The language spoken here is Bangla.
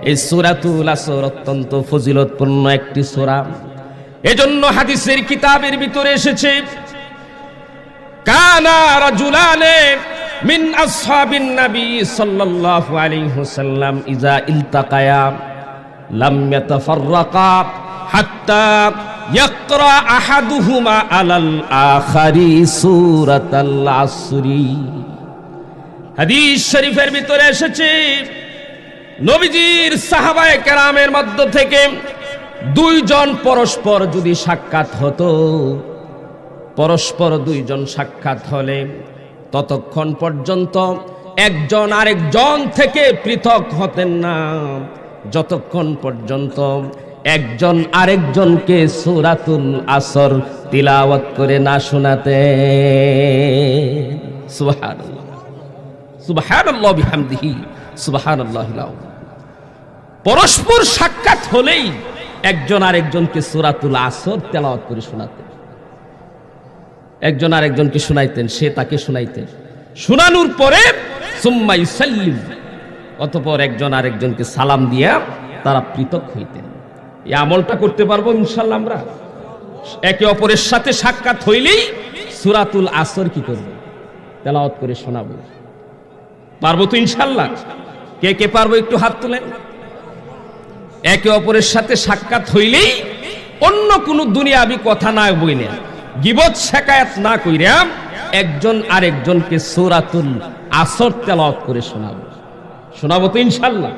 এই সূরাতুল আসর অত্যন্ত ফজিলতপূর্ণ একটি সূরা। এজন্য হাদিসের কিতাবের ভিতরে এসেছে, কানা রাজুলানে মিন আসহাবিন নবী সাল্লাল্লাহু আলাইহি ওয়াসাল্লাম ইজা ইলতাকায়া লাম ইয়াতাফাররাকা হাত্তা ইয়াকরা আহাদুহুমা আলাল আখারি সূরাতাল আসরি। হাদিস শরীফের ভিতরে এসেছে, নবীজির সাহাবায়ে কেরামের মধ্য থেকে দুইজন পরস্পর যদি সাক্ষাৎ হতো, পরস্পর দুইজন সাক্ষাৎ হলে ততক্ষণ পর্যন্ত একজন আরেকজন থেকে পৃথক হতেন না, যতক্ষণ পর্যন্ত একজন আরেকজনকে সূরাতুল আসর তিলাওয়াত করে না শোনাতে। সুবহানাল্লাহ, সুবহানাল্লাহ বিহামদিহি, সুবহানাল্লাহিল আযীম। পরস্পর সাক্ষাৎ হলেই একজন আরেকজনকে সূরাতুল আসর তেলাওয়াত করে শোনাতেন। একজন আরেকজনকে শোনাইতেন, সে তাকে শোনাইতেন। শোনানোর পরে সুম্মা ইউসাল্লিম, অতঃপর একজন আরেকজনকে সালাম দিয়া তারা পৃথক হইতেন। এই আমলটা করতে পারবো ইনশাআল্লাহ আমরা? একে অপরের সাথে সাক্ষাৎ হইলেই সূরাতুল আসর কি করব? তেলাওয়াত করে শোনাবো। পারবো তো ইনশাআল্লাহ? কে কে পারবো একটু হাত তুলেন। একে অপরের সাথে সাক্ষাৎ হইলেই অন্য কোন দুনিয়াবি কথা না বইলে, গীবত শিকায়াত না কইরা একজন আরেকজনকে সূরাতুল আসর তেলাওয়াত করে শোনাবো। শোনাবো তো ইনশাআল্লাহ?